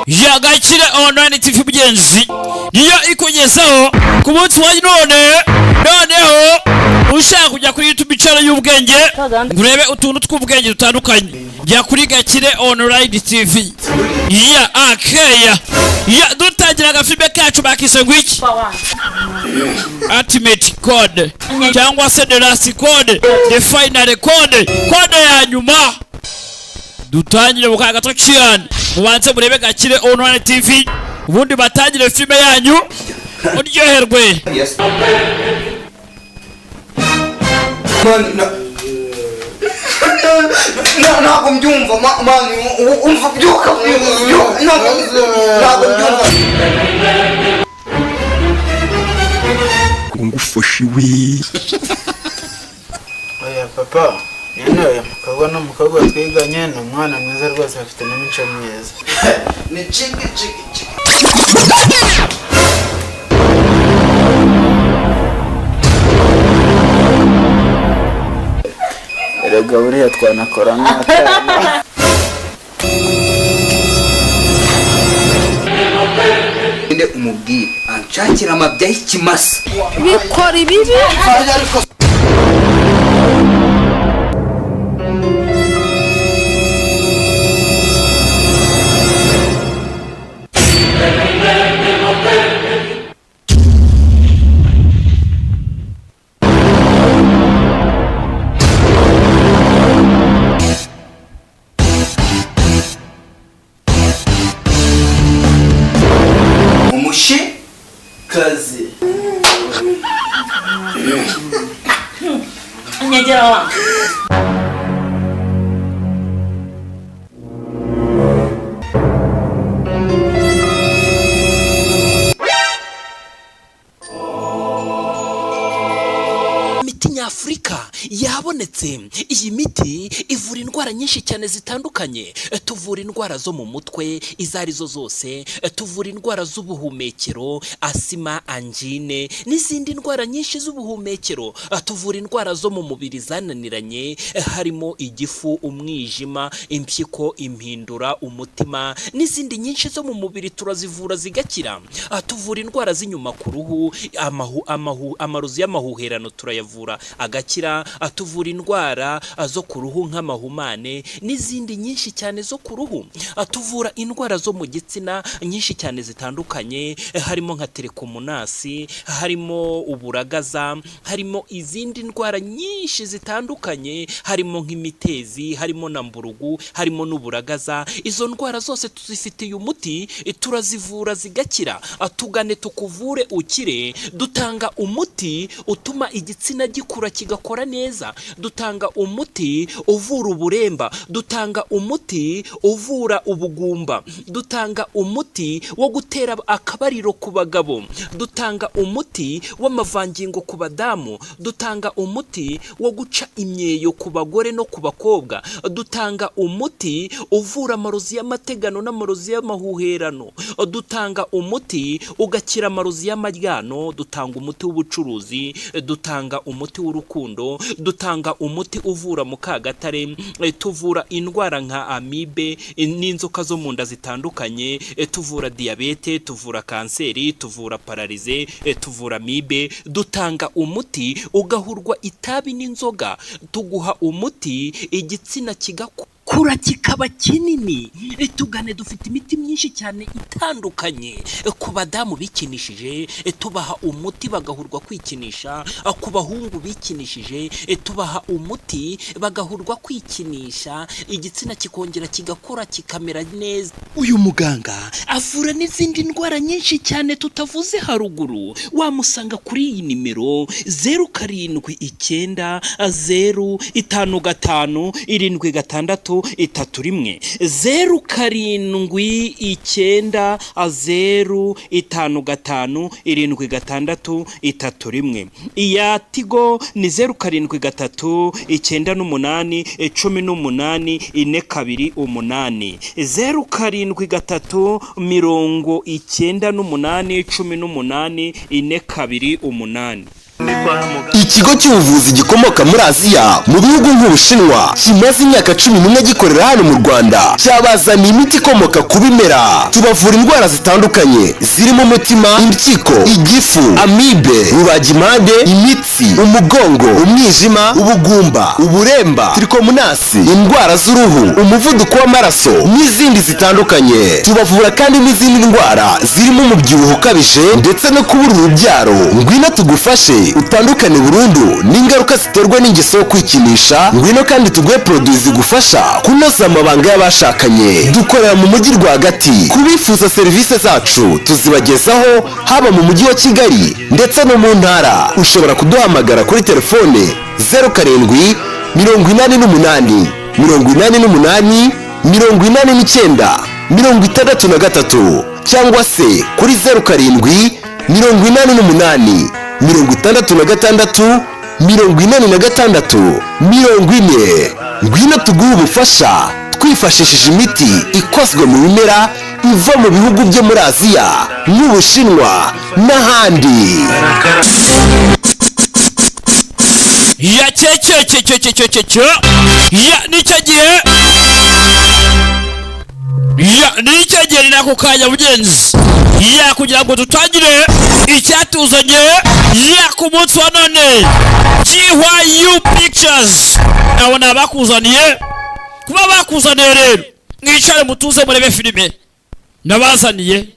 Yagakire online TV bugenzi niyo ikugezaho ku munsi wa noneho ushaka kujya kuri YouTube channel y'ubwenge ngurebe utuntu tw'ubwenge dutandukanye jya kuri Gakire online TV ya akeya ya dutangira agafilme kacu bakise ngwiki ultimate code cyangwa se the last code the final code ya nyuma dutangire bukaga gato cyane mubanze murebe Gakire online TV ubundi batangire filme yanyu uryoherwe. ntabwo mbyumva mani umva byuka ntabwo mbyumva ngufashe we oya papa nene mukagwa no mukagwa twiganye no mwana mwiza rwose afite n'imico myiza ni chiki erega buriya twanakora nk'atana inde umubwire anshakira amabya y'ikimasa bikora ibibi kazi nyegera Afrika yabonetse. Iyi miti ivura indwara nyinshi cyane zitandukanye. Tuvura indwara zo mu mutwe izarizo zose, tuvura indwara z'ubuhumekero, asima, angine n'izindi ndwara nyinshi z'ubuhumekero. Tuvura indwara zo mu mubiri zananiranye harimo igifu, umwijima, impyiko, impindura, umutima n'izindi nyinshi zo mu mubiri turazivura zigakira. Tuvura indwara z'inyuma ku ruhu, amarozi y'amahuherano turayavura agakira. Atuvura indwara zo ku ruhu nk'amahumane n'izindi nyinshi cyane zo ku ruhu. Atuvura indwara zo mu gitsina nyinshi cyane zitandukanye harimo nka telekomunasi, harimo uburagaza, harimo izindi ndwara nyinshi zitandukanye harimo nk'imitezi, harimo na mburugu, harimo n'uburagaza. Izo ndwara zose tuzifitiye umuti, turazivura zigakira. Atugane tukuvure ukire. Dutanga umuti utuma igitsina gikura kigakora neza. Dutanga umuti uvura uburemba. Dutanga umuti uvura ubugumba. Dutanga umuti wo gutera akabariro ku bagabo. Dutanga umuti w'amavangingo ku badamu. Dutanga umuti wo guca imyeyo ku bagore no ku bakobwa. Dutanga umuti uvura amarozi y'amategano n'amarozi y'amahuherano. Dutanga umuti ugakira amarozi y'amaryano. Dutanga umuti w'ubucuruzi. Dutanga umuti w'urukundo. Dutanga umuti uvura mu kagatare. Tuvura indwara nka amibe n'inzoka zo mu nda zitandukanye. Tuvura diabete, tuvura kanseri, tuvura paralize, tuvura amibe. Dutanga umuti ugahurwa itabi n'inzoga. Tuguha umuti igitsina kigakura kikaba kinini. Tugane dufite imiti myinshi cyane itandukanye. Ku badamu bikinishije tubaha umuti bagahurwa kwikinisha. Ku bahungu bikinishije tubaha umuti bagahurwa kwikinisha, igitsina kikongera kigakora kikamera neza. uyu muganga avura n'izindi ndwara nyinshi cyane tutavuze haruguru. Wamusanga kuri iyi nimero 0790 055 7631 0790 055 7631. Iya Tigo ni 0739 18 18 42 08 07 mirongo 98 18 42 Ikigo cy'ubuvuzi gikomoka muri Aziya mu bihugu nk'Ubushinwa kimaze imyaka 11 gikorera hano mu Rwanda cyabazaniye imiti ikomoka ku bimera. Tubavura indwara zitandukanye zirimo umutima, impyiko, igifu, amibe, rubagimpande, imitsi, umugongo, umwijima, ubugumba, uburemba, trikomonasi, indwara z'uruhu, umuvuduko w'amaraso n'izindi zitandukanye. Tubavura kandi n'izindi ndwara zirimo umubyibuho ukabije ndetse no kubura urubyaro. Ngwino tugufashe utandukane burundu n'ingaruka ziterwa n'ingeso yo kwikinisha. Ngwino kandi tuguhe produits zigufasha kunoza amabanga y'abashakanye. Dukorera mu mujyi rwagati. Kubifuza serivisi zacu tuzibagezaho haba mu mujyi wa Kigali ndetse no mu ntara. Ushobora kuduhamagara kuri telefone 07 88 88 89 63 cyangwa se kuri 07 88 66 46 40. Ngwino tuguhe ubufasha twifashishije imiti ikozwe mu bimera iva mu bihugu byo muri Aziya n'Ubushinwa n'ahandi. Ya nicyo gihe ni nako kanya bugenzi kugira ngo tutangire icyatuzanye ku munsi wa none. GYU Pictures abona bakuzaniye kuba bakuzaniye rero mwicare mutuze murebe filime nabazaniye.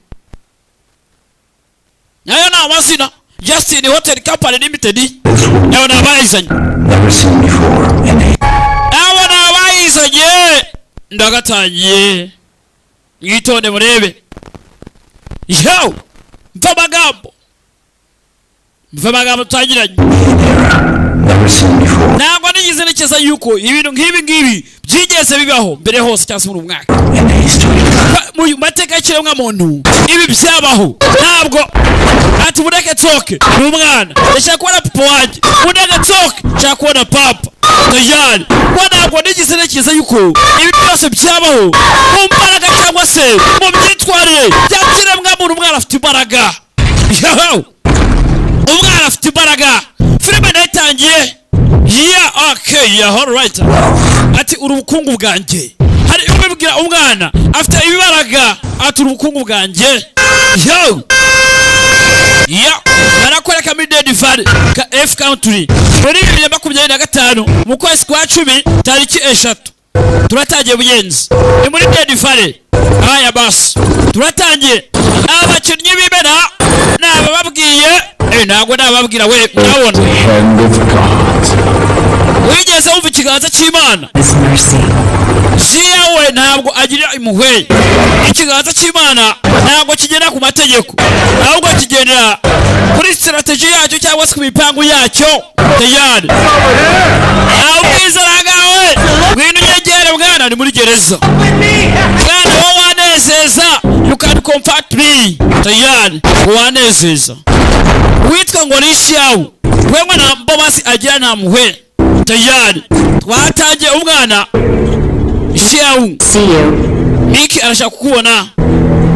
Nayo na amazina Justin Hotel Company Limited abona bayizanye ndagatangiye yitonde murebe. Yo mva magambo tutangiranye. Ntabwo nigize nekeza yuko ibintu nk'ibi byigeze bibaho mbere hose cyangwa se mu mwaka mu mateka y'ikiremwa muntu. Ibi byabaho ntabwo ati bureke tsoke n'umwana ndashaka kubona papa wanjye, bureke tsoke nshaka kubona papa tayari. Kwa ntabwo nigize nekeza yuko ibi byose byabaho mu mbaraga cyangwa se mu byitwarire by'ikiremwa muntu. Umwana afite imbaraga. Umwana afite imbaraga. Filime nayitangiye alright. Ati urubukungu bwanjye hari ubibwira umwana afite ibibaraga ati urubukungu bwanjye barakwereka muri Dead Valley ka F Country muri 2025 mu kwezi kwa 10 tariki 3 turatangiye bugenzi. Ni muri Dead Valley. Aya basi turatangiye. Abakinnyi b'ibera nabababwiye ntabwo nababwira we murabona wigeze wumva ikiganza cy'Imana. Ziyawe ntabwo agira impuhwe. Ikiganza cy'Imana ntabwo kigenda ku mategeko ahubwo kigendera kuri strategy yacyo cyangwa se ku mipango yacyo tayari. Ubwizaragawe ngwino nyegere bwana ni muri gereza. Bwana wowe wanezeza you can comfort me tayari wanezeza. Witwa ngo Rishawu wewe na mbomasi agira nta muhwe tayari. Twatangiye umwana Rishawu Miki arashaka kukubona.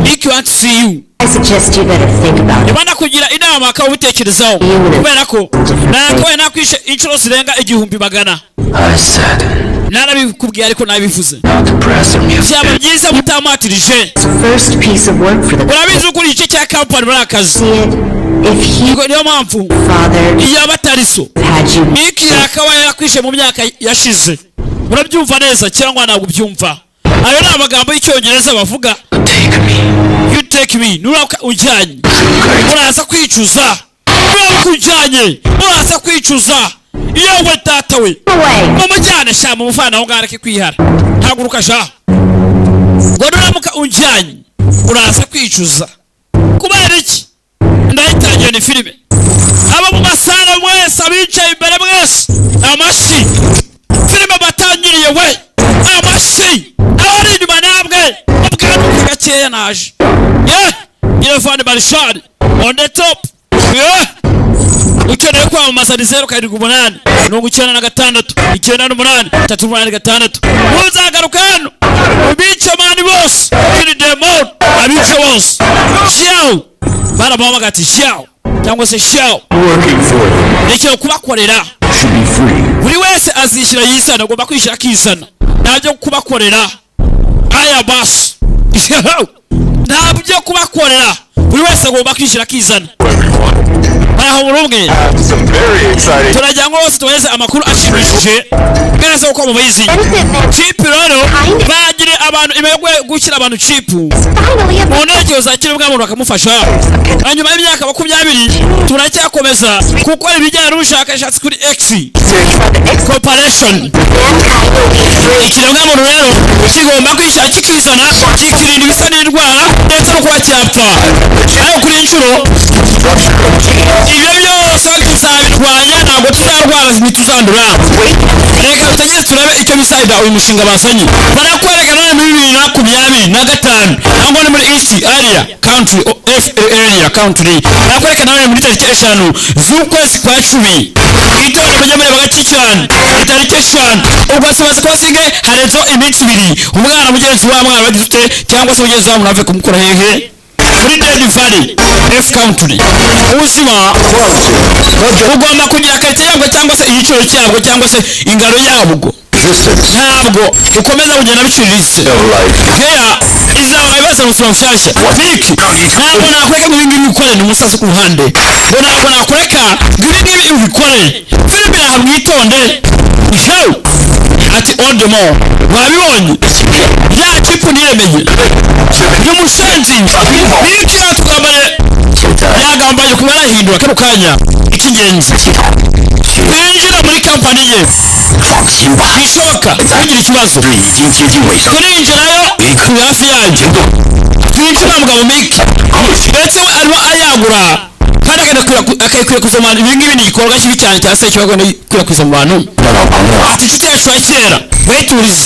Miki want to see you. I suggest you better think about it. Bana kugira inama akabitekerezaho kubera ko nako nakwishe inshuro zirenga 1,000. I said narabikubwiye ariko nabivuze not to press or byaba byiza mutamatirije. First piece of work for the urabizi ukuri igice cya company muri akazi. See it? If he niyo mpamvu father yaba tariso had you Miki akaba yakwishe mu myaka yashize. Urabyumva neza cyangwa ntabwo byumva? Ayo ni amagambo y'Icyongereza bavuga. take me. You take me. Nuraka ujyanye. Uraza kwicuza. Nuraka ujyanye. Uraza kwicuza. Yewe tata we. Mumujyane sha mu mufana aho ngareke kwihara. Haguruka sha. Ngo nuramuka unjyanye uraza kwicuza kubera iki ndayitangiye ni filime aba mu masara mwese abicaye imbere mwese amashi filime batangiriye we amashi abari inyuma namwe ubwanwa gakeya naje Irefani Barishari on the top ukeneye kwamamaza ni 0.8 96 98 386 uzagaruka hano ubice mani bose kiri demon abice bose ciao baramuhamagara ati ciao cyangwa se ciao nicyo kubakorera buri wese azishyira yisana agomba kwishyira akisana ntabyo kubakorera aya basi ntabyo kubakorera buri wese agomba kwishyira akizana aho urumwe turajya ngo wose tuweze amakuru ashimishije mwese uko mubizi chip rero bagire abantu imegwe gukira abantu chip mu ntege uzakira ubwa muntu bakamufasha hanyuma y'imyaka 20 turacyakomeza kuko ibijyanye n'ubushakashatsi kuri X corporation ikiremwa muntu rero kigomba kwishyira kikizana kikirinda ibisa n'indwara ndetse no kuba cyapfa ayo kuri inshuro ibyo byose tuzabirwanya ntabwo tuzarwara ntituzandura reka tutageze turabe icyo bisayida uyu mushinga basanye barakwereka none muri 2025 ntabwo ni muri East area country area country barakwereka none muri tariki 5 z'ukwezi kwa 10 itora bajya muri bagakikirana itariki 5 ubwo se basige harezo iminsi 2 umwana mugenzi wa mwana bagifite cyangwa se mugenzi wa mwana kumukora hehe muri Dead Valley F country ubuzima ugomba kugira karite yabwo cyangwa se igiciro cyabwo cyangwa se ingaro yabwo ntabwo ukomeza kugenda biciriritse heya izaba ibibazo mushyashya Vic ntabwo nakureka ngo ibingibi ukore ni umusazi ku ruhande ngo ntabwo nakureka ngo ibingibi ubikore filime yaha mwitonde show ati on the more wabibonye ya chipu niremeye y'umusenzi Vic yatugambare yagambaye kuba arahindura kano kanya icy'ingenzi twinjira muri kampani ye bishoboka kugira ikibazo turinjirayo turi hafi yanjye twinjira mugabo Mike ndetse we arimo ayagura kandi akayikwiye kuzamana ibingibi ni igikorwa kibi cyane cya se kiba genda kwirakwiza mu bantu ati inshuti yacu ya kera wayiturize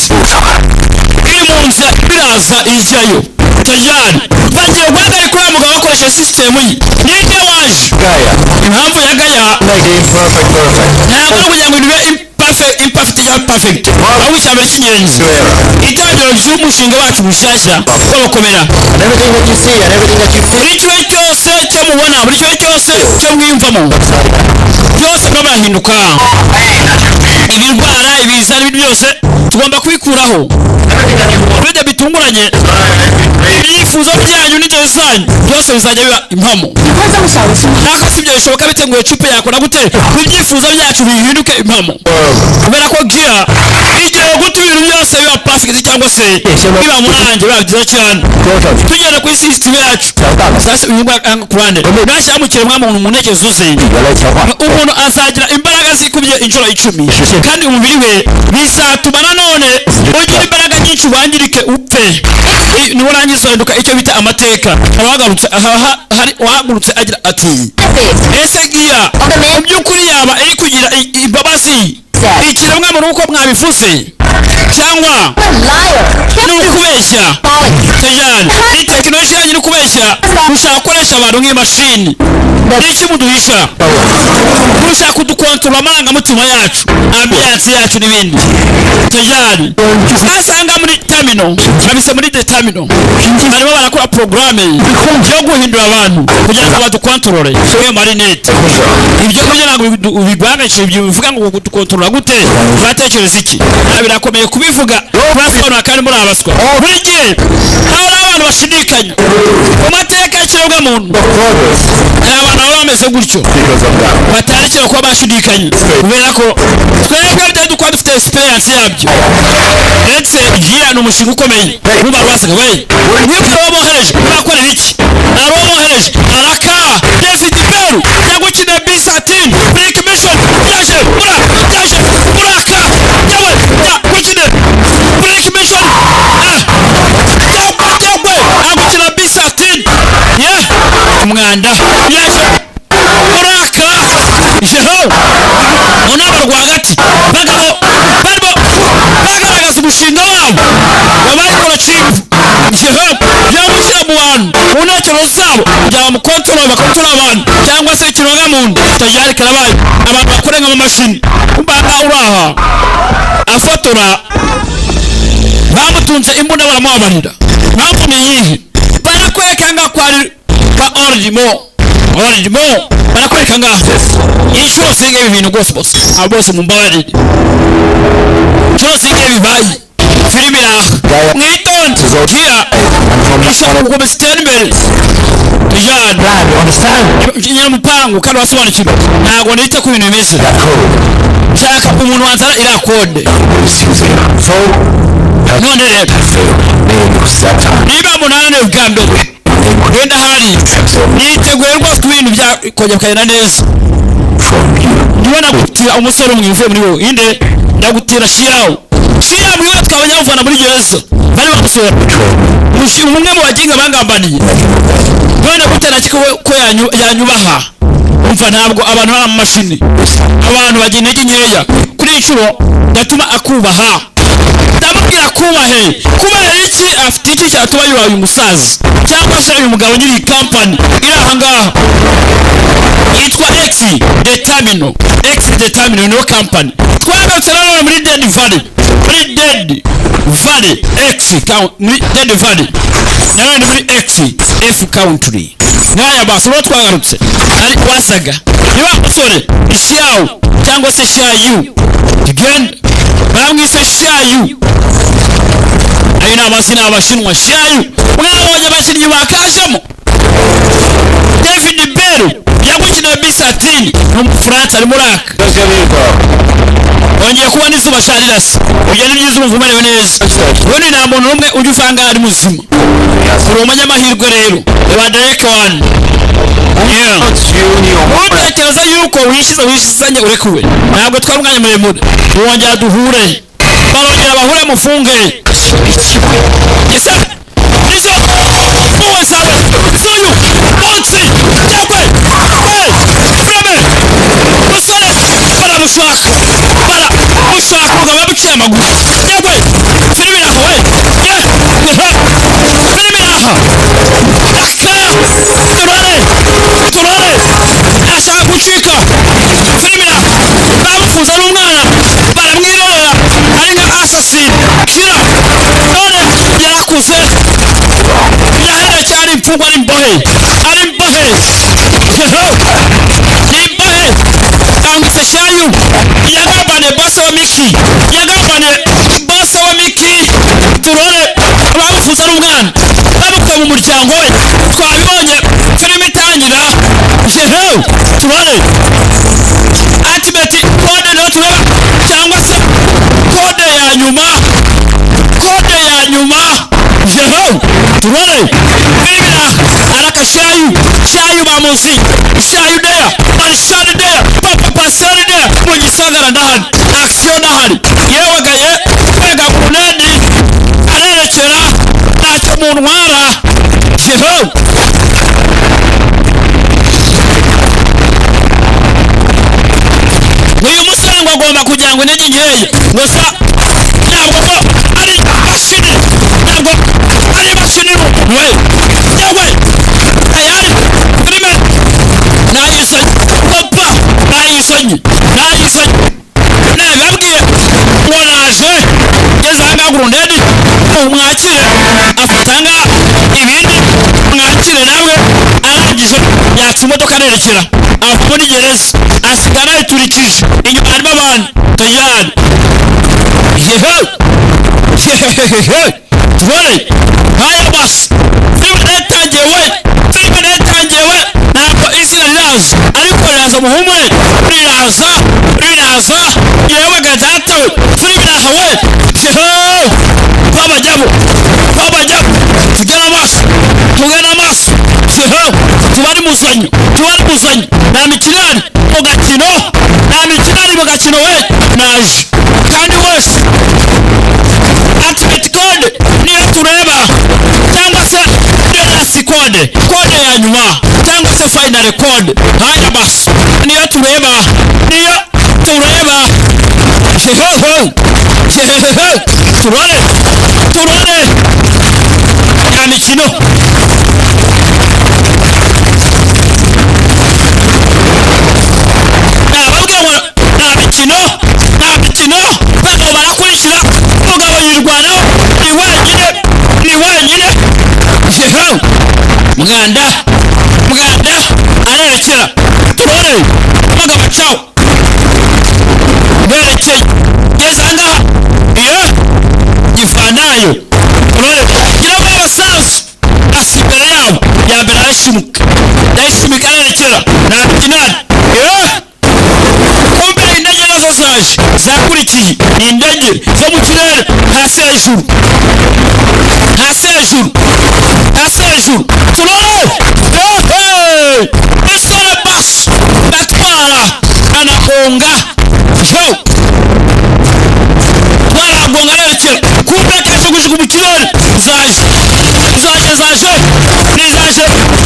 iri mu nzira biraza ijyayo tajyari bagiye guhagarika uriya mugabo bakoresha sisitemu ye ninde waje impamvu ya gaya ntabwo kugira ngo nibe imperfect ya perfect aho icyambere cy'ingenzi itangiriro ry'umushinga wacu mushyashya w'abakomera buri kimwe cyose cyo mubona buri kimwe cyose cyo mwiyumvamo byose birahinduka ibirwara ibizana ibintu byose tugomba kubikuraho bide bitunguranye ibyifuzo byanyu n'ingeso zanyu byose bizajya biba impamo nako si ibyo bishoboka biteguye cupe yakora gute ibyifuzo byacu bihinduke impamo kubera ko gia igiye guta ibintu byose biba perfect cyangwa se biba murange biba byiza cyane tugenda kuri system yacu sasa uyu mwaka kurande nashyamukire mwamuntu mu ntekerezo ze umuntu azagira imbaraga zikubye inshuro 10 kandi umubiri we bizatuma nanone ugira imbaraga nyinshi wangirike upfe nurangiza nduka icyo bita amateka abagarutse hari wahagurutse agira ati ese giya mu by'ukuri yaba iri kugira imbabazi ikiremwa mu ruko mwabivuze cyangwa ni ukubeshya tajyana ni tekinoloji yanyu ni ukubeshya ushaka gukoresha abantu nk'imashini n'iki muduhisha ushaka kudukontorora amarangamutima yacu ambiyanse yacu n'ibindi tajyana twasanga muri terminal babise muri the terminal barimo barakora porogaramu yo guhindura abantu kugira ngo badukontorore iyo marinete ibyo kurya ntabwo ubigwanishije ibyo bivuga ngo kudukontorora gute uratekereza iki birakomeye kubivuga basobanura kandi muri abaswa buri gihe aho abantu bashidikanya mu mateka y'ikiremwa muntu abantu baba bameze gutyo batarekera kuba bashidikanya kubera ko twebwe byari dukora dufite experience yabyo ndetse gira ni umushinga ukomeye nuba rwasaga we mwebwe wabohereje bakorera iki ababohereje araka David Beru yagukina B13 break mission yaje buraka yawe gukina break mission zabo kugira ngo bakontorore abantu cyangwa se ikironga muntu tajari karabaye abantu bakorenga mu mashini kumbanga uraha afotora bamutunze imbunda baramubabarira mpamvu ni yihe barakwereka nga kwari kwa origimo barakwereka nga inshuro singe ibintu rwose bose abo bose mumbabarire inshuro singe bibaye filimi iraha mwitonde kia ishaka gukomeza itera imbere tujyane nyiramupangu kandi wasobanukirwa ntabwo nite ku bintu bimeze nshaka umuntu wanzana iriya kode none rero niba munananiwe bwa mbere wenda hari niteguye rwose ku bintu byakongera bikagenda neza niba nagutira umusore umwe uvuye muri wowe inde ndagutira shirawo mwiwe twabanyamuvana muri gereza bari bamusora umwe mu baginga bangambaniye none gutera ko yanyubaha umva ntabwo abantu bari mu mashini abantu bagira intege nkeya kuri inshuro ndatuma akubaha ndamubwira kubahe iki afite iki cyatuma yubaha uyu musaza cyangwa se uyu mugabo nyiri kampani iri ahangaha yitwa X Determino niyo kampani twagarutse nanone muri Dead Valley X muri Dead Valley nanone muri F country nkaya basi uwo twagarutse ari wasaga niba musore ishawu cyangwa se shayu tugenda baramwise shayu ayo ni amazina y'abashinwa shayu mwabonye abakinnyi bakajemo David Bell yagukina B13 ni umufaransa ari muraka wongeye kuba n'izuba sharirasi ugenda ibyiza umva umerewe neza ubundi nta muntu n'umwe ujya usanga ari muzima uri umunyamahirwe rero reba Derek One utekereza yuko wishyizanye urekuwe ntabwo twari umwanya muremure wongera duhure barongera bahure mufunge ese nizo uwe sabe soyu bonsi yakwe frame musore baramushaka umugabo yabuciye amaguru yakwe filimi naho we filimi naho turare ashaka gucika filimi naho bamufuza n'umwana baramwirorera ari nka assassin kira none yarakuze yahere cyari imfungwa ari imbohe kangutse shayu yagambane bose wa miki turore bamufuza n'umwana bamukuye mu muryango we twabibonye filimi itangira turore ultimate code rero tureba cyangwa se code ya nyuma turore bibira araka shayu bamuzi shayu deya marshal deya papa pascal deya mu gisagara ndahari action ndahari yewe gaye kwega kunedi arerekera ntacyo mu ntwara uyu musore ngo agomba kugira ngo intege nkeya gusa ntabwo ari mashini we yewe tayari filime nayisonye nababwiye ngo naje ngeze ahangaha kurundedi umwakire afatanga ibindi mwakire nawe arangije yatsa imodoka arerekera ava muri gereza asigara yiturikije inyuma harimo abantu tayari tubone haya basi filime natangiye we ntabwo izina riraza ariko riraza muhumure riraza yewe gadatawe filime nahawe twabajyamo tugana amaso tubari muzanyo nta mikinari mu gakino we naje kandi wese ultimate code niyo tureba cyangwa se last code ya nyuma cyangwa se final code haya basi niyo tureba turore ya mikino zakurikiye ni indege zo mu kirere hasi hejuru turore isore basi gatwara anagonga twaragonga nerekera kumbe kajugujugu mu kirere zaje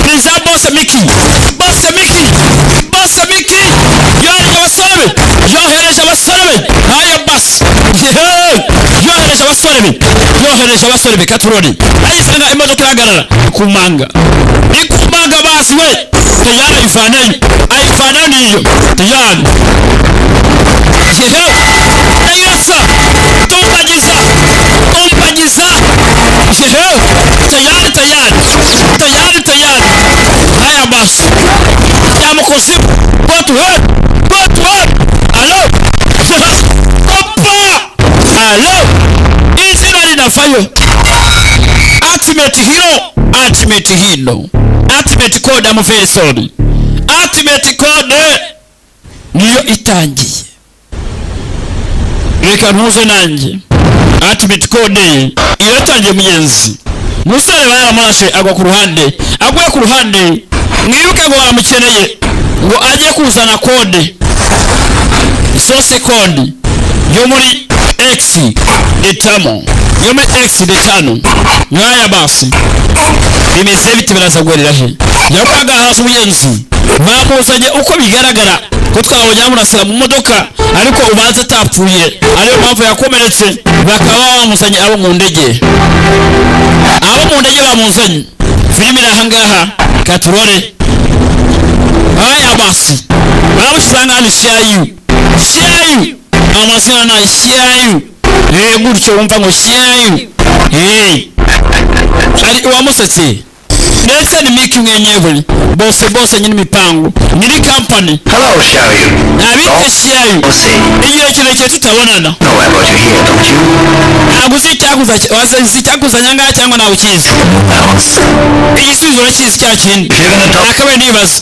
ni za Boss Mickey yohereje abasore be haya basi yohereje abasore be katurori ayisanga imodoka irahagarara kumanga basi we tayari ayivanayo niyo tayari ayirasa tumpagiza tayari haya basi yamukoze go to head alo alo izina linafayo ultimate code amufesori ultimate code niyo itangiye reka ntuze nanjye ultimate code iratangiye mugenzi musore baramurashe agwa ku ruhande mwibuke ngo bamukeneye ngo ajye kuzana code source code yo muri X detamo nyaya basi bimeze biti birazagorera he yakwaga hasi umuyenzi bamuzanye uko bigaragara ko twabonye amurasira mu modoka ariko ubanza atapfuye ariyo mpamvu yakomeretse bakaba bamuzanye abo mu ndege bamuzanye filimi irahangaha katurore haya basi baramusanga ni shayu amazina na shayu gutyo wumva ngo shayu ari uwamusetse ndetse ni Mickey mwenyewe bose nyine mipango nyiri company Hello, Shayu. abite shayu igihe kirekire tutabonana Know about you here, don't you? ntabwo uzicyakuza nyanga cyangwa nawe ukizi igisubizo urakizi cya kindi akabaye nibaza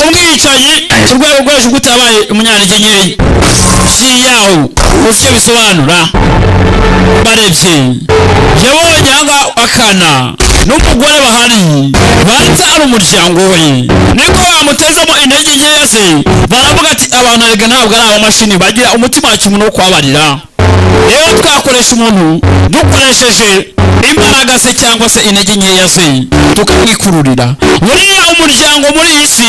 umwicanyi urwego rwaje gutabaye umunyantege nkeya yaho uzi icyo bisobanura barebye yabonye anga akana n'umugore bahari banza ari umuryango we niko bamutezamo intege nkeya se baravuga ati abantu arega ntabwo ari abamashini bagira umutima wa kimuntu wo kwabarira rero twakoresha umuntu dukoresheje imbaraga se cyangwa se intege nkeya ze tukamwikururira buriya umuryango muri iyi si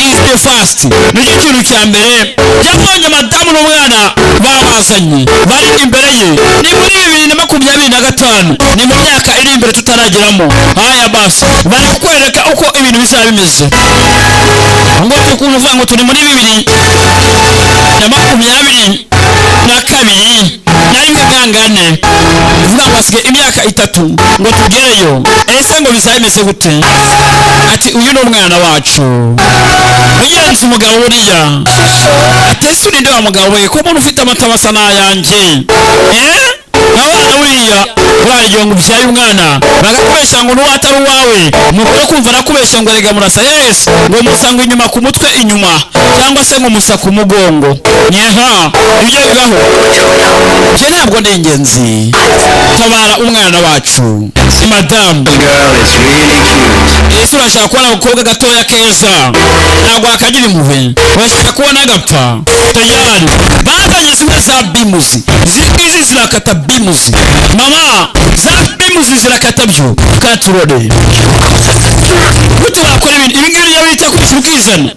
is the first nicyo kintu cya mbere yabonye madamu n'umwana babazanye bari imbere ye ni muri 2025 ni mu myaka iri imbere tutarageramo haya basi bari kukwereka uko ibintu bizaba bimeze ngo tukumva ngo turi muri 2022 na rimwe gangane vuga ngo asige imyaka 3 ngo tugereyo ese ngo bizabimeze gute ati uyu ni umwana wacu mugenzi umugabo buriya atese urinde wa mugabo we ko umuntu ufite amata basa n'ayanjye abana buriya baragiye ngo ubyaye umwana bagakubeshya ngo n'uwo atari uwawe mukore kumva nakubeshya ngo rega murasa yes ngo musanga inyuma ku mutwe inyuma cyangwa se ngo musa ku mugongo nyeha ibyo bibaho je ntabwo ndi ingenzi tabara umwana wacu madamu ese urashaka kubona umukobwa gatoya keza ntabwo akagira impuhwe urashaka kubona agapfa tayari bazanye zimwe za bimuzi zigizi zirakata bimuzi mama za bimuzi zirakata byo katurode gute wakora ibintu ibi ngibi yabita kubishyura ukizana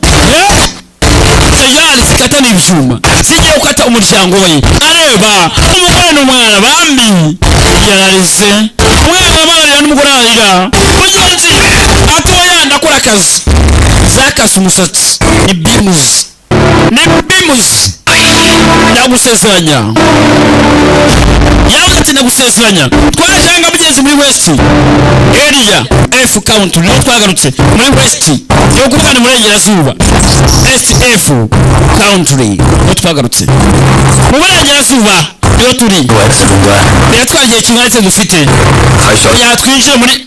tayari zikata n'ibyuma zigiye gukata umuryango we areba umugore n'umwana bambi yararize umwana amarira n'umugore ararira mugenzi atoya ndakora akazi zakase umusatsi ni bimuzi ndagusezeranya yawe ati ndagusezeranya twajanga mugenzi muri West area F country niho twagarutse muri West yo kuvana muri Burengerazuba SF country niho twagarutse mu Burengerazuba niho turi twagiye kingaritse dufite yatwinjira muri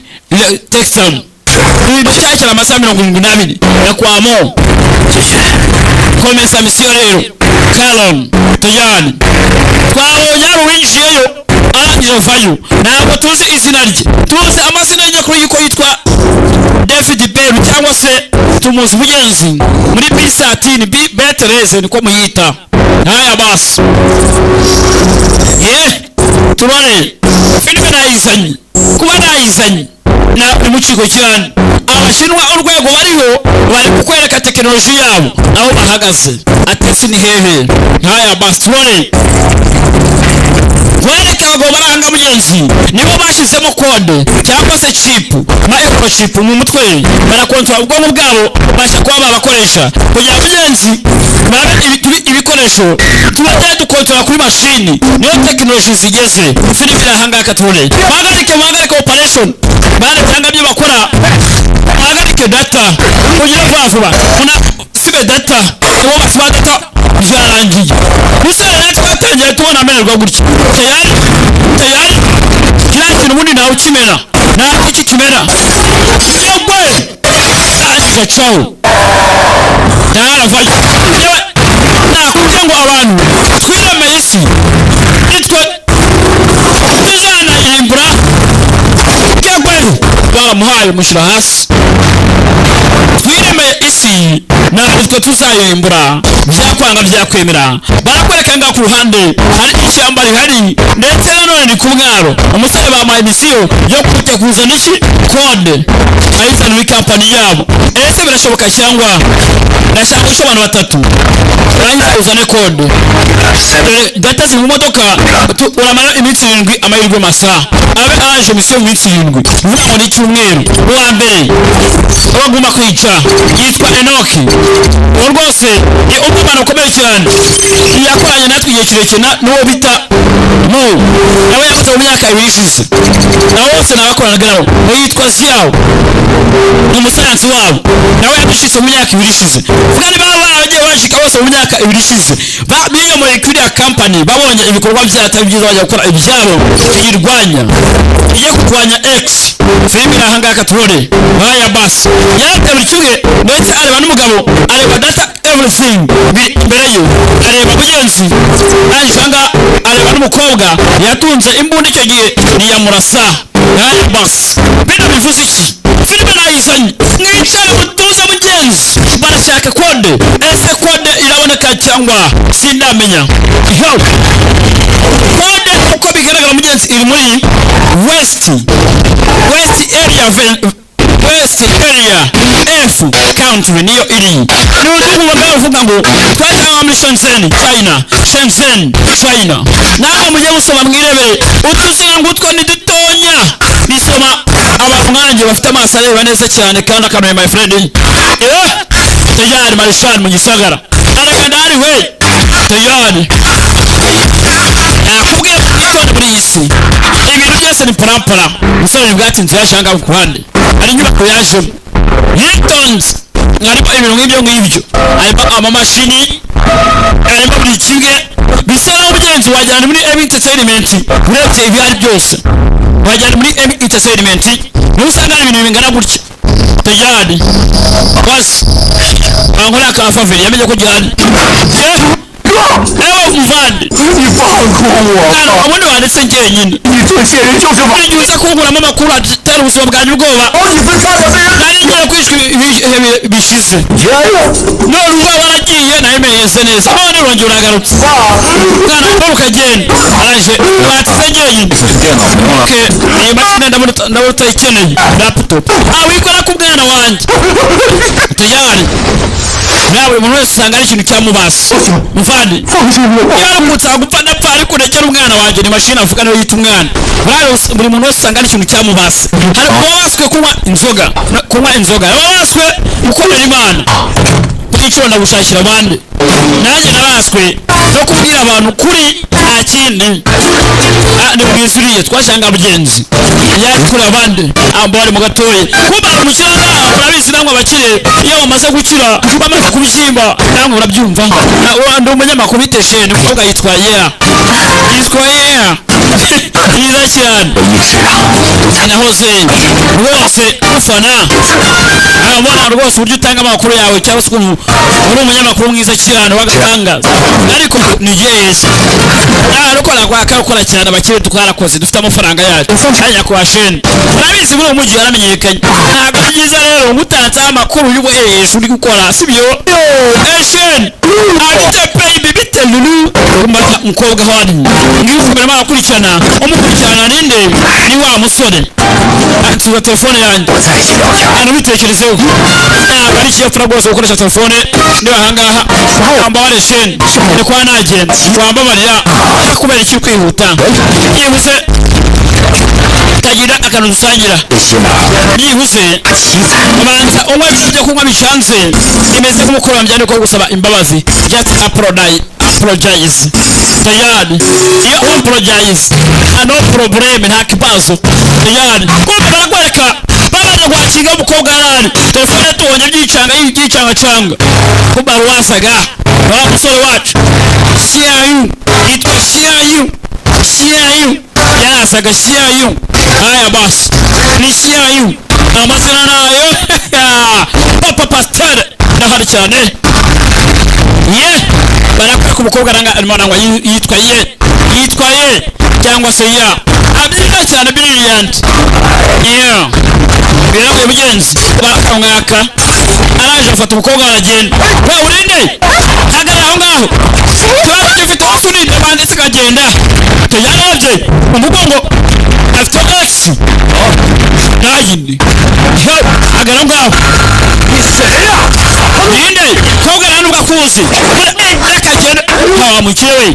Texas cyakira amasaha 72 yakwamo komesa misiyo rero Kalon tayari twabonye hari uwinjiyeyo arangije avayo ntabwo tuzi izina rye tuzi amazina y'nyakuri yuko yitwa David Bell cyangwa se tumuzi Bugenzi muri B13 B13 niko muyita haya basi turore filime nayizanye kuba nayizanye na muciko cyane abashinwa urwego bariho bari kukwereka tekinoloji yabo aho bahagaze atese ni hehe haya basi turore wereka abo baranga Bugenzi nibo bashizemo kode cyangwa se chip microchip mu mutwe barakontrola ubwonko bwabo basha kuba babakoresha kugira Bugenzi babe ibikoresho tubajya dukontrola kuri machine niyo tekinoloji zigeze filime irahangaka turore bahagarike operation baratanga byo bakora bahagarike data kugira vuba una sibe data uwo basiba data byarangiye bisere natwe batangiye tubona amererwa gutya tayari kila kintu ubundi nawe ukimena nawe iki kimera yegwe aje chao dara vayo nakubye ngo abantu twiremeye isi nitwe tuzana irimbura yegwe baramuhaye mushira hasi twiremeye isi natwe tuzayirimbura byakwanga byakwemera barakwereka nga ku ruhande hari ishyamba rihari ndetse nanone ni ku mwaro umusore bamaye misiyo yo kujya kuzana iki kode ayizana muri kampani yabo ese birashoboka cyangwa ndashaka usho abantu batatu barangiza uzane kode data ziri mu modoka uramara iminsi 7 amahirwe masa abe aje misiyo mu minsi 7 uvuga ni cyumweru uwa mbere abaguma kwica yitwa Enoki rwose ni umwana ukomeye cyane yakoranye natwe igihe kirekire n'uwo bita nawe yakoze mu myaka 2 ishize nawe bose nabakoranaga nabo yitwa Ziao ni umusayansi wabo nawe yadushitse mu myaka 2 ishize vuga ni baba bagiye bashika bose mu myaka 2 ishize biyo muri kuriya company babonye ibikorwa byatari byiza bajya gukora ibyabo yirwanya iye kurwanya X filime irahangaka turore baya basi yaratebye kimwe ndetse areba n'umugabo areba data everything mbere yo areba Bugenzi anjanga areba n'umukobwa yatunze imbunda icyo gihe ni yamurasa baya basi bino bivuze iki filime nayizanye mwicare mutuze Bugenzi barashaka kode ese kode iraboneka cyangwa sindamenya kode uko bigaragara Bugenzi iri muri west area F country niyo iri n'umuntu bavuga ngo twajya muri Shenzhen China naho mujye musoma mwirebe utuzira ngo utwo ni dutonya bisoma abamwanje bafite amaso areba neza cyane kandi akamenya my friend tayari Marshal mu gisagara aragandari we tayari akubwiye itonde muri isi ibintu byose ni parampara musore bwatinze yashanga ku ruhande ari nyubako yaje yitonze ariko ibintu nk'ibyo ariko amamashini ariko buri kimwe bisa naho Bugenzi wajyana muri entertainment uretse ibi ari byose wajyana muri entertainment n'usanga ibintu bingana gutya tayari basi ankora ka favor yamenye ko gihari ewe muvandi kana abone wanditse ngenyine nijuza kunguramo amakuru atari ubuzima bwanjye ubwoba nari ngiye kwishwa bishize none uba waragiye nayemeyeze neza none urongera uragarutse kana paul kagenda araje watize ngenyine ndabona ikeneye laptop wikora ku mwana wanjye tayari nawe umuntu wese usanga ari ikintu cyamubasa muvandi yaramutse agupfa ndapfa ariko urekera umwana wanjye ni mashini avuga nawe yita umwana buri muntu wese usanga ari ikintu cyamubasa hari kuba waswe kunywa inzoga waswe gukorera Imana icyo ndagushakira abandi nanjye naraswe no kubwira abantu kuri nta kindi ni bwizuriye twashanga Bugenzi yakura abandi ambare mu gatoye kuba mukirana urabizi namwe abakire iyo bamaze gukira bamaze kubyimba namwe urabyumva ndi umunyamakuru biteshe ni umukobwa yitwa Yera yiza cyane nahoze rwose ufana abona rwose uburyo utanga amakuru yawe cyangwa se ukuntu uri umunyamakuru mwiza cyane wagatangaza ariko ni yes gukora cyane abakire twarakoze dufite amafaranga yacu aya kwa sheni urabizi muri umujyi yaramenyekanye ntabwo byiza rero ngutanze amakuru y'ubu uri gukora sibyo sheni abite pay bite lulu kumata umukobwa handi ngiye akurikirana umukurikirana ninde ni wa musore ansuza telefone yanjye hano bitekerezeho ntabwo ari kiyapfura rwose gukoresha telefone niba ahangaha wambabare sheni ni kwa nagenda wambabarira kubera iki kwihuta yihuse tagira akantu dusangira yihuse abanza umwe ujya kunywa bicanze imeze nk'umukuru wanjye ariko gusaba imbabazi just apologize tayari iyo apologize no problem nta kibazo tayari kumbe barakwereka babaje kwakinga umukobwa arari telefone tubonye byicanga canga kumbe ruwasaga wa musore wacu CIU itwa CIU yasaga CIU haya basi ni CIU amazina nayo papa pastor ndahari cyane barakora ku mukobwa aranga arimana ngo yitwa ye cyangwa se ya abyina cyane brilliant biragoye mugenzi bakamwaka araje afata umukobwa aragenda we urinde hagarara aho ngaho twari dufite utuninde banditse kagenda tuyaravye umugongo afite X nayindi hagarara ngaho ninde koga nanu gakuzi akagenda mukire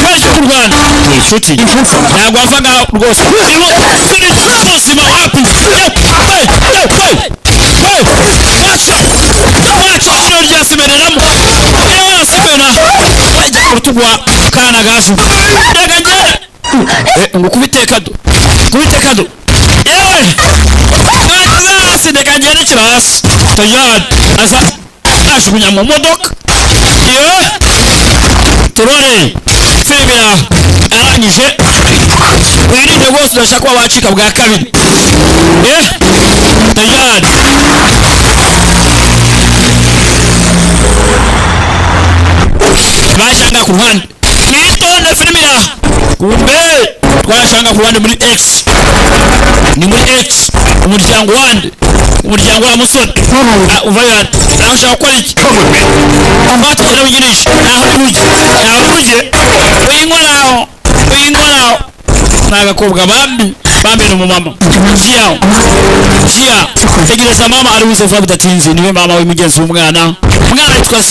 kwaje ku Rwanda inshuti ntabwo avaga rwose ubuzima wapi wacha ryasemereramo yasemena wajya kurutugwa kana gasu ndaganje ngukubitekado yewe nasi ndakagenda kirasi tayari aza ashukunya mu modoka turore filmira arangije wirinde rwose urashaka kuba wacika bwa kabiri tayari bashanga ku ruhande nitonde filmira kumbe twashanga ku ruhande muri X ni muri X umuryango wande umuryango wa musore uvayo naho ushaka gukora iki ambato rero ugirisha naho uje uyinkoraho n'agakobwa bambera umumama Jia tegereza mama ari buze vuba bidatinze niwe mama w'imigenzi w'umwana yitwa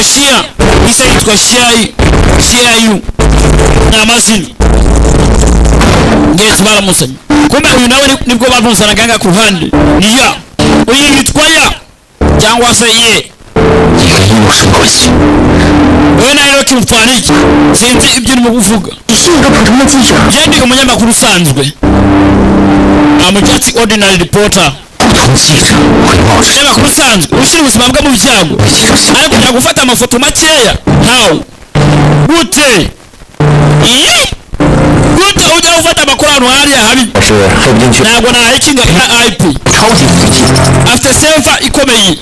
Shia isa yitwa CIU n'amazina ngeze baramusanya kumbe uyu nawe nibwo bavuzana ganga ku ruhande niya uyu yitwa ya cyangwa se ye wewe nayo kimfaniki sinzi ibyo urimo kuvuga je ndi umunyamakuru usanzwe just ordinary reporter umunyamakuru usanzwe ushyira ubuzima bwe mu byago ariko kujya gufata amafoto makeya how gute ujya ufata amakuru ahantu hariya habi ntabwo nahekinga IP afite server ikomeye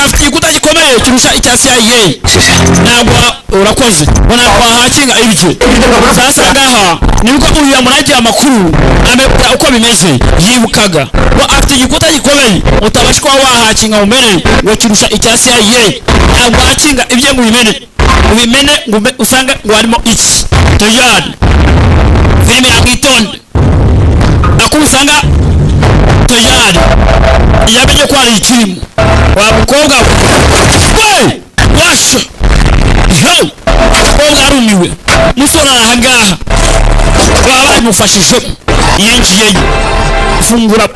afite igikuta gikomeye kirusha icya CIA ntabwo urakoze ntabwo wahakinga ibye sasa ngaha nibwo uyu yamuragiye amakuru amepta uko bimeze yibukaga ngo afite igikuta gikomeye utabashwa wahakinga umene ngo kirusha icya CIA ntabwo hakinga ibye ngo ubimene ngo usanga ngo harimo iki tayari filime yakitonde akusanga tayari yamenye ko ari ikimu wa mukobwa we washa mukobwa arumiwe musore ahangaha baba bamufashije yinjiyeyo fungura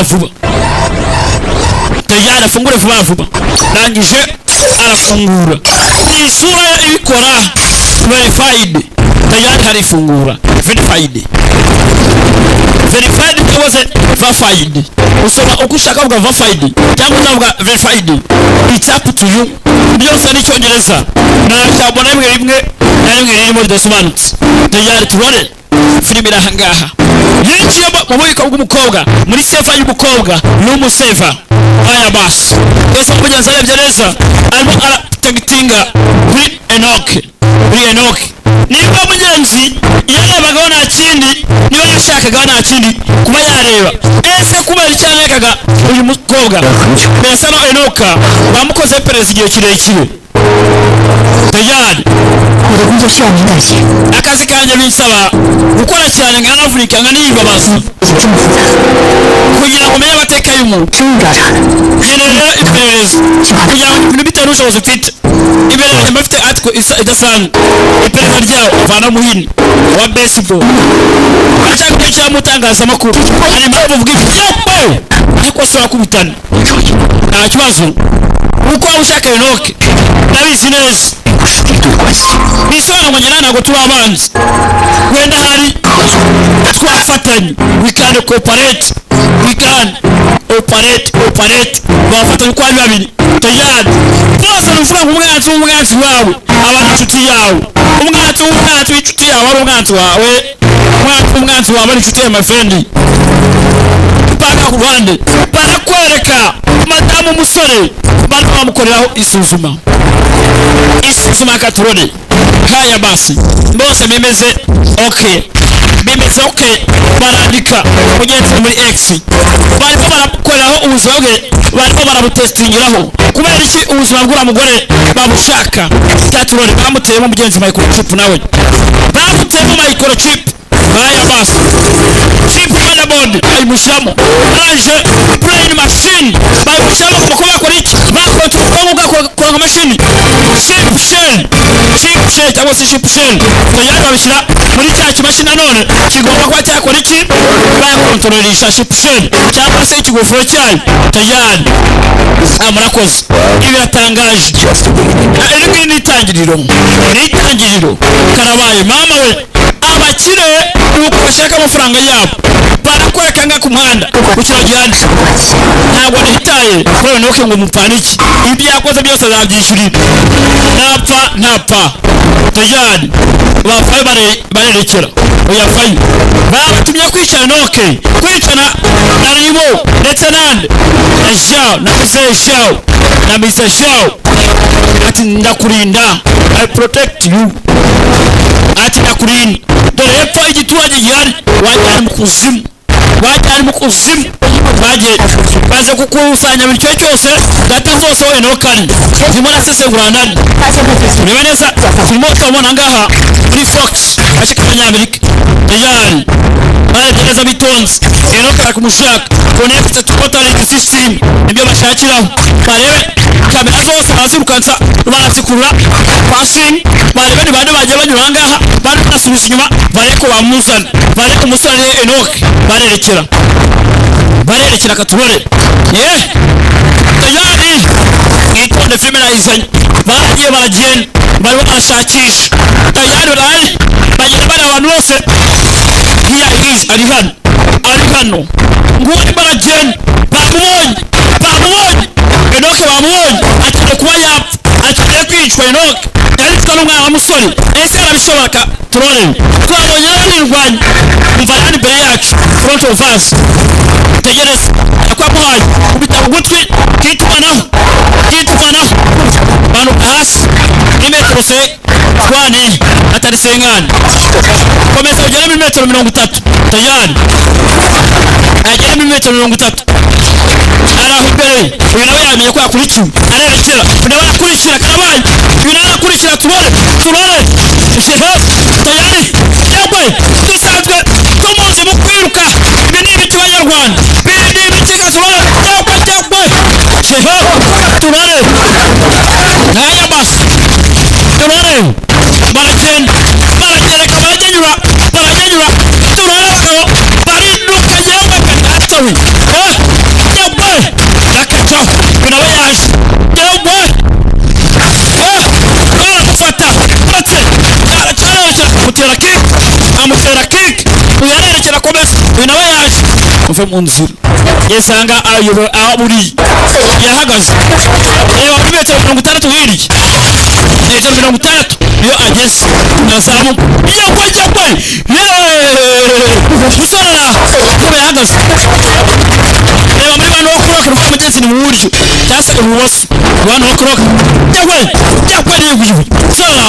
vuba tayari afungure vuba rangije arafungura isura ibikora verified tayari harifungura verified cyangwa verified usoma uko ushaka kuvuga verified cyangwa unavuga verified it's up to you byose ni cyongereza na cyabona rimwe ririmo ridasobanutse tayari turore filime irahangaha yinjiye mu bubiko bw'umukobwa muri seva y'umukobwa n'umuseva aya basi ese mugenzi arebye neza arimo aratagitinga kuri Enoch niba mugenzi yarebagaho nta kindi niba yashakagaho nta kindi kuba yareba ese kubera icyo yanekaga uyu mukobwa mbese no Enoch bamukoze perezida igihe kirekire tayari akazi kanjye binsaba gukora cyane nkanavurika nkanibabaza kugira ngo umenye amateka y'umuntu nkenera iperereza kugira ngo ibintu bitewe n'ubushobozi ufite imbere yanjye mfite article idasanzwe iperereza ryawo vana muhini wa baseball ashaka kwicara mu itangazamakuru hari impamvu uvuga ibyombo ariko se wakubitana nta kibazo uko waba ushaka Enoch ndabizi neza bisobanura ngo njye ntabwo turi abanzi wenda hari twafatanye we can cooperate bafatanye uko ari babiri tayari bose nuvuga ngo umwanzi wawe aba inshuti yawe umwanzi w'inshuti yawe ari umwanzi wawe umwanzi wawe ari inshuti ya my friend paka ku ruhande barakwereka madamu umusore bari bamukoreraho isuzuma katurone haya basi bose bimeze okay barandika mugenzi muri X barimo barakoreraho ubuzima bwe barimo barabutestingiraho kubera iki ubuzima bw'ura mugore babushaka katurone bamuteyemo mugenzi microchip nawe bamuteyemo microchip haya basi chip motherboard ayimushyiramo aranje brain machine bayimushyiramo ku mukobwa akora iki bakontorora kwa machine chip shell cyangwa se chip shell tayari babishyira muri cya kimashini nanone kigomba kuba cyakora iki bakontorora chip shell cyangwa se ikigofero cyayo tayari murakoze ibi biratangaje iri ni itangiriro karabaye mama we abakire nuko bashaka amafaranga yabo barakwereka nga ku muhanda ukira gihandi ntabwo nihitaye kuri Enoch ngo mupaniki ibyo yakoze byose azabyishyurira ntapfa tayari bafaye barerekera uyafaye babatumye kwicara Enoch kwicana na Ribo ndetse nande na Mr. Shao ati ndakurinda I protect you ati ndakurinda dore hepfo igiturage gihari wajyana mu kuzimu baze kukusanya buri cyo cyose data zose wowe Enoch ari zirimo nasesengura nani ureba neza turimo turabona ngaha muri Fox ashaka abanyamerika tayari baragereza bitonze Enoch arakumushaka connect to total system nibyo bashakiraho barebe kamera zose bazirukansa barazikurura passing barebe ni bande bagiye banyura ngaha bari nasubiza inyuma bareko bamuzana bareko umusore Enoch barerekera katubore tayari itonde filime nayizanye baragenda bari barashakisha tayari bagenda bari abantu bose ari hano nguwo baragenda bamubonye Enoch bamubonye akeneye kuba yapfa akeneye kwicwa Enoch yaritswe n'umwana wa musore ese arabishobora turone twabonye n'irwanya umva nani imbere yacu front of us tegereza akwamuhaye kubita ugutwi kitumanaho manuka hasi imetero se twane atari sengani komeza ugere muri metero 30 tayari agere muri metero 30 araho imbere uyu nawe yamenye ko yakurikiwe arerekera nawe yakurikira karabaye uyu nawe yakurikira turone tayari yagwe dusanzwe tumuzi mu kwiruka ibi ni ibiti banyarwanda bindi ibiti gaturone turone naya basi turone baragenda baragereka baraganyura turone abagabo bariruka yewe katatawi yagwe rakaca nawe yaje yagwe baramufata uretse amutera kick uyarerekera komesa uyu nawe yaje uve mu nzira yesanga aho buri yahagaze reba muri metero 60 hirya metero 60 niyo ageze nazamuka yagwe uhagaze reba muri bano bakuroka ruvuga mugenzi ni mu buryo cyangwa se ibumoso bano bakuroka yakwe yakwe ni ibuye sara